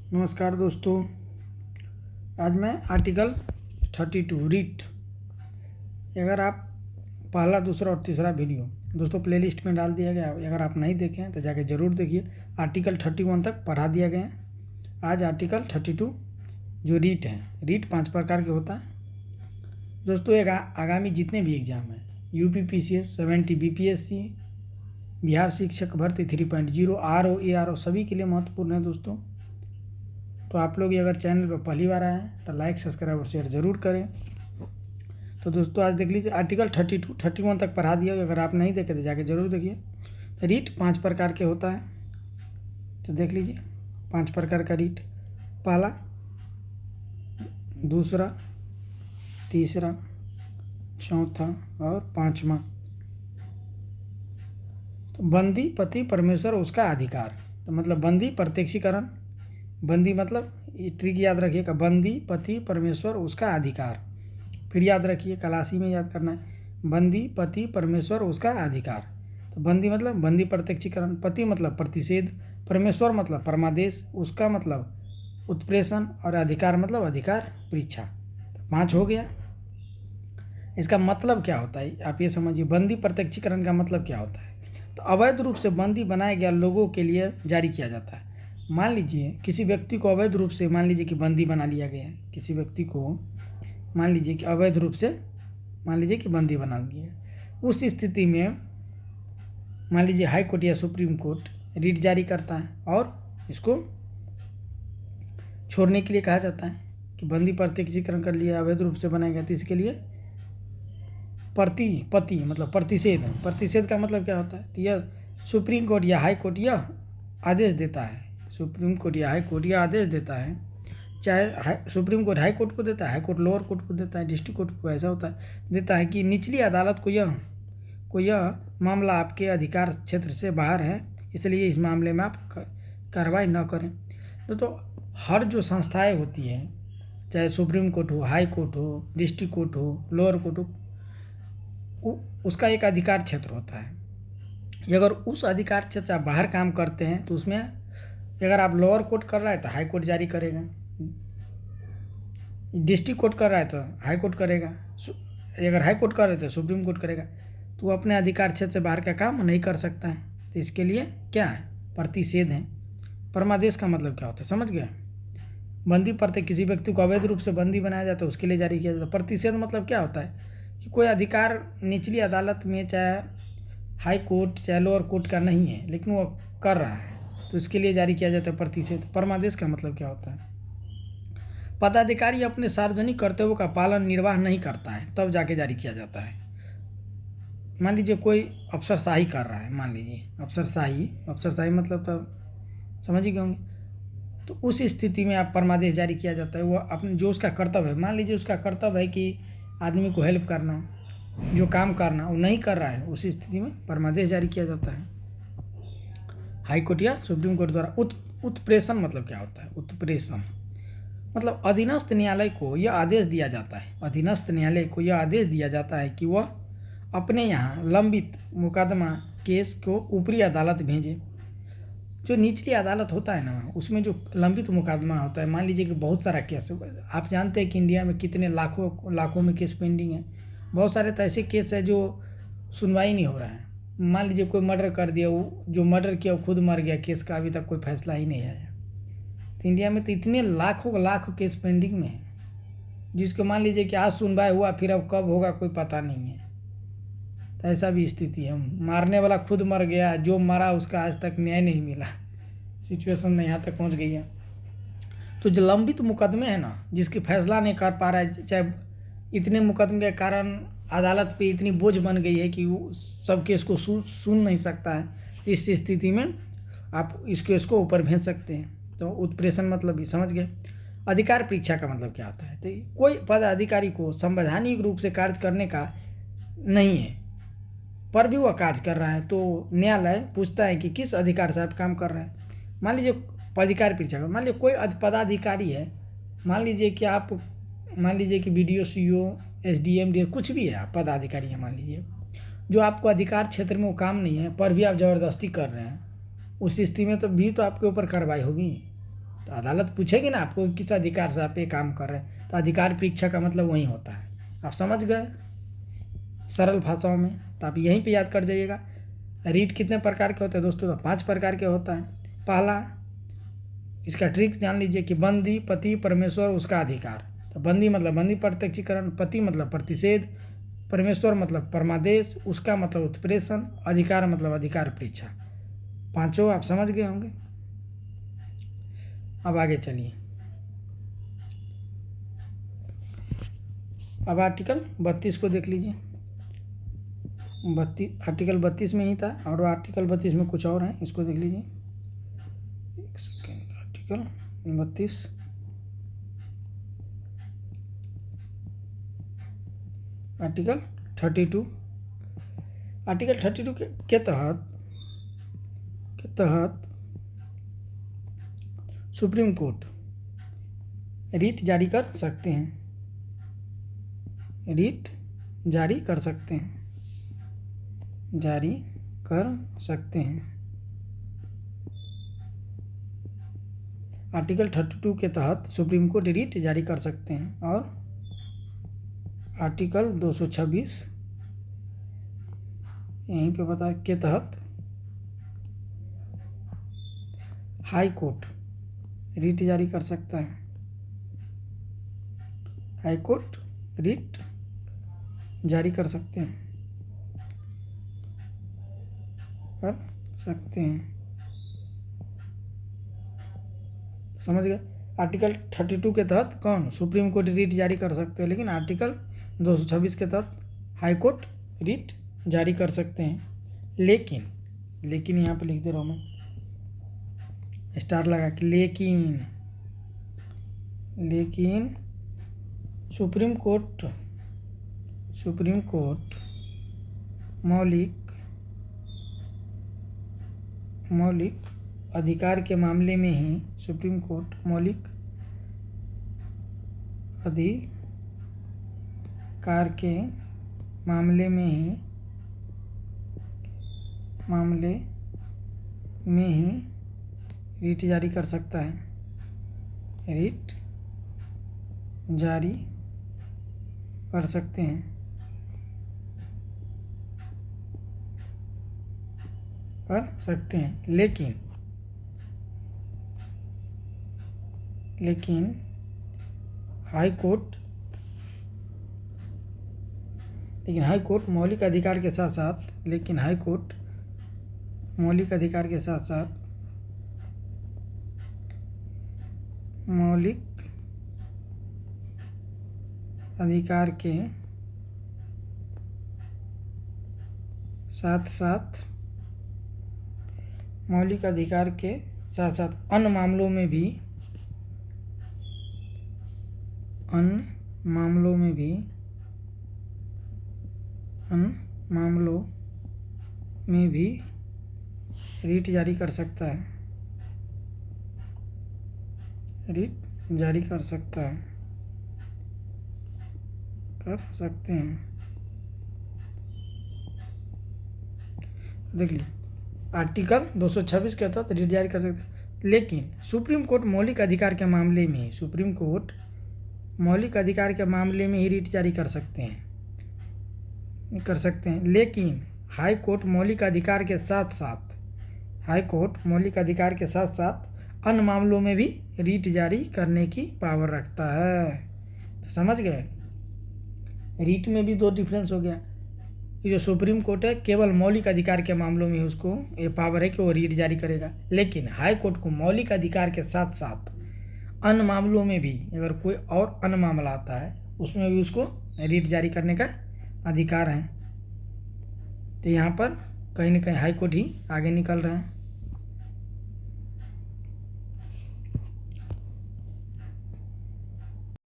नमस्कार दोस्तों। आज मैं आर्टिकल 32 रीट, अगर आप पहला, दूसरा और तीसरा वीडियो दोस्तों प्लेलिस्ट में डाल दिया गया, अगर आप नहीं देखे हैं तो जाके ज़रूर देखिए। आर्टिकल 31 तक पढ़ा दिया गया है। आज आर्टिकल 32 जो रीट है, रीट 5 प्रकार के होता है दोस्तों। एक आगामी जितने भी एग्जाम हैं, यूपी PCS 70, BPSC, बिहार शिक्षक भर्ती 3.0, RO ARO सभी के लिए महत्वपूर्ण है दोस्तों। तो आप लोग अगर चैनल पर पहली बार आए हैं तो लाइक, सब्सक्राइब और शेयर ज़रूर करें। तो दोस्तों आज देख लीजिए, आर्टिकल 32, 31 तक पढ़ा दिया, अगर आप नहीं देखे तो जाके ज़रूर देखिए। रीट 5 प्रकार के होता है, तो देख लीजिए 5 प्रकार का रीट। पहला, दूसरा, तीसरा, चौथा और पाँचवा। तो बंदी, पति, परमेश्वर, उसका अधिकार। तो मतलब बंदी, प्रत्यक्षीकरण। बंदी मतलब ये ट्रिक याद रखिएगा, बंदी, पति, परमेश्वर, उसका अधिकार। फिर याद रखिए, कलासी में याद करना है, बंदी, पति, परमेश्वर, उसका अधिकार। तो बंदी मतलब बंदी प्रत्यक्षीकरण, पति मतलब प्रतिषेध, परमेश्वर मतलब परमादेश, उसका मतलब उत्प्रेषण और अधिकार मतलब अधिकार परीक्षा। तो 5 हो गया। इसका मतलब क्या होता है आप ये समझिए, बंदी प्रत्यक्षीकरण का मतलब क्या होता है। तो अवैध रूप से बंदी बनाया गया लोगों के लिए जारी किया जाता है। मान लीजिए किसी व्यक्ति को अवैध रूप से, मान लीजिए कि बंदी बना लिया गया है, किसी व्यक्ति को मान लीजिए कि अवैध रूप से मान लीजिए कि बंदी बना लिया है। उस स्थिति में मान लीजिए हाई कोर्ट या सुप्रीम कोर्ट रीट जारी करता है और इसको छोड़ने के लिए कहा जाता है कि बंदी प्रत्यक्षीकरण कर लिया, अवैध रूप से बनाया गया, तो इसके लिए पति मतलब प्रतिषेध। प्रतिषेध का मतलब क्या होता है, तो यह सुप्रीम कोर्ट या हाई कोर्ट यह आदेश देता है, सुप्रीम कोर्ट या हाई कोर्ट यह आदेश देता है, चाहे सुप्रीम कोर्ट हाई कोर्ट को देता है, हाई कोर्ट लोअर कोर्ट को देता है, डिस्ट्रिक्ट कोर्ट को ऐसा होता है देता है कि निचली अदालत को यह मामला आपके अधिकार क्षेत्र से बाहर है, इसलिए इस मामले में आप कार्रवाई न करें। तो हर जो संस्थाएं होती हैं, चाहे सुप्रीम कोर्ट हो, हाई कोर्ट हो, डिस्ट्रिक्ट कोर्ट हो, लोअर कोर्ट हो, उसका एक अधिकार क्षेत्र होता है। अगर उस अधिकार क्षेत्र से आप बाहर काम करते हैं तो उसमें अगर आप लोअर कोर्ट कर रहा है तो हाई कोर्ट जारी करेगा, डिस्ट्रिक्ट कोर्ट कर रहा है तो हाई कोर्ट करेगा, अगर हाई कोर्ट कर रहे तो सुप्रीम कोर्ट करेगा। तो वो अपने अधिकार क्षेत्र से बाहर का काम नहीं कर सकता है। तो इसके लिए क्या है, प्रतिषेध है। परमादेश का मतलब क्या होता है, समझ गए। बंदी प्रत्येक किसी व्यक्ति को अवैध रूप से बंदी बनाया जाता है, उसके लिए जारी किया जाता है। प्रतिषेध मतलब क्या होता है कि कोई अधिकार निचली अदालत में, चाहे हाई कोर्ट चाहे लोअर कोर्ट का नहीं है, लेकिन वो कर रहा है, तो इसके लिए जारी किया जाता है प्रतिषेध। परमादेश का मतलब क्या होता है, पदाधिकारी अपने सार्वजनिक कर्तव्यों का पालन निर्वाह नहीं करता है तब जाके जारी किया जाता है। मान लीजिए कोई अफसरशाही कर रहा है, मान लीजिए अफसरशाही मतलब तो समझ ही गए होंगे। तो उस स्थिति में आप परमादेश जारी किया जाता है। वो अपने जो उसका कर्तव्य है, मान लीजिए उसका कर्तव्य है कि आदमी को हेल्प करना, जो काम करना वो नहीं कर रहा है, उस स्थिति में परमादेश जारी किया जाता है हाई कोर्ट या सुप्रीम कोर्ट द्वारा। उत्प्रेषण मतलब क्या होता है, उत्प्रेषण मतलब अधीनस्थ न्यायालय को यह आदेश दिया जाता है, अधीनस्थ न्यायालय को यह आदेश दिया जाता है कि वह अपने यहाँ लंबित मुकदमा केस को ऊपरी अदालत भेजे। जो निचली अदालत होता है ना, उसमें जो लंबित मुकदमा होता है, मान लीजिए कि बहुत सारा केस, आप जानते हैं कि इंडिया में कितने लाखों में केस पेंडिंग है। बहुत सारे तो ऐसे केस है जो सुनवाई नहीं हो रहा है। मान लीजिए कोई मर्डर कर दिया, वो जो मर्डर किया वो खुद मर गया, केस का अभी तक कोई फैसला ही नहीं आया। तो इंडिया में तो इतने लाखों केस पेंडिंग में है, जिसको मान लीजिए कि आज सुनवाई हुआ, फिर अब कब होगा कोई पता नहीं है। तो ऐसा भी स्थिति है, मारने वाला खुद मर गया, जो मरा उसका आज तक न्याय नहीं मिला। सिचुएशन यहाँ तक पहुँच गई है। तो जो लंबित मुकदमे हैं ना, जिसकी फैसला नहीं कर पा रहा है, चाहे इतने मुकदमे के कारण अदालत पे इतनी बोझ बन गई है कि वो सब केस को सुन नहीं सकता है, इस स्थिति में आप इस केस को ऊपर भेज सकते हैं। तो उत्प्रेषण मतलब भी समझ गए। अधिकार परीक्षा का मतलब क्या होता है, तो कोई पदाधिकारी को संवैधानिक रूप से कार्य करने का नहीं है पर भी वह कार्य कर रहा है, तो न्यायालय पूछता है कि किस अधिकार से आप काम कर रहे हैं। मान लीजिए पदाधिकारी परीक्षा का, मान लीजिए कोई पदाधिकारी है, मान लीजिए कि BDO CO SDM DO कुछ भी है, आप पदाधिकारी है मान लीजिए, जो आपको अधिकार क्षेत्र में वो काम नहीं है पर भी आप ज़बरदस्ती कर रहे हैं, उस स्थिति में तो भी तो आपके ऊपर कार्रवाई होगी। तो अदालत पूछेगी ना आपको किस अधिकार से आप ये काम कर रहे हैं, तो अधिकार परीक्षा का मतलब वही होता है। आप समझ गए सरल भाषाओं में, तो आप यहीं पे याद कर जाइएगा। रीट कितने प्रकार के होते हैं दोस्तों? तो 5 प्रकार के होता है। पहला, इसका ट्रिक जान लीजिए कि बंदी, पति, परमेश्वर, उसका अधिकार। तो बंदी मतलब बंदी प्रत्यक्षीकरण, पति मतलब प्रतिषेध, परमेश्वर मतलब परमादेश, उसका मतलब उत्प्रेषण, अधिकार मतलब अधिकार परीक्षा। 5 आप समझ गए होंगे। अब आगे चलिए। अब आर्टिकल 32 को देख लीजिए। आर्टिकल 32 में ही था, और आर्टिकल 32 में कुछ और है, इसको देख लीजिए। एक सेकेंड। आर्टिकल 32, आर्टिकल 32, आर्टिकल 32 के तहत सुप्रीम कोर्ट रीट जारी कर सकते हैं, रीट जारी कर सकते हैं, जारी कर सकते हैं। आर्टिकल 32 के तहत सुप्रीम कोर्ट रीट जारी कर सकते हैं। और आर्टिकल 226 यहीं पे बता के तहत हाई कोर्ट रीट जारी कर सकता है, हाई कोर्ट रीट जारी कर सकते हैं, कर सकते हैं। समझ गए? आर्टिकल 32 के तहत कौन सुप्रीम कोर्ट रीट जारी कर सकते हैं, लेकिन आर्टिकल 226 के तहत हाई कोर्ट रीट जारी कर सकते हैं। लेकिन यहाँ पे लिख दे रहा हूँ मैं स्टार लगा के, लेकिन सुप्रीम कोर्ट मौलिक अधिकार के मामले में ही, सुप्रीम कोर्ट मौलिक अधिकार के मामले में ही रीट जारी कर सकता है, रीट जारी कर सकते हैं, कर सकते हैं। लेकिन हाई कोर्ट मौलिक अधिकार के साथ साथ, लेकिन हाई कोर्ट मौलिक अधिकार के साथ साथ मौलिक अधिकार के साथ साथ अन्य मामलों में भी रीट जारी कर सकता है, रीट जारी कर सकता है, कर सकते हैं। देख लीजिए, आर्टिकल 226 के तहत रीट जारी कर सकते हैं, लेकिन सुप्रीम कोर्ट मौलिक अधिकार के मामले में ही, सुप्रीम कोर्ट मौलिक अधिकार के मामले में ही रीट जारी कर सकते हैं। लेकिन हाई कोर्ट मौलिक अधिकार के साथ साथ अन्य मामलों में भी रीट जारी करने की पावर रखता है। तो समझ गए? रीट में भी 2 डिफरेंस हो गया कि जो सुप्रीम कोर्ट है केवल मौलिक अधिकार के मामलों में उसको ये पावर है कि वो रीट जारी करेगा, लेकिन हाई कोर्ट को मौलिक अधिकार के साथ साथ अन्य मामलों में भी, अगर कोई और अन्य मामला आता है उसमें भी उसको रीट जारी करने का अधिकार है। तो यहाँ पर कहीं ना कहीं हाई कोर्ट ही आगे निकल रहे हैं।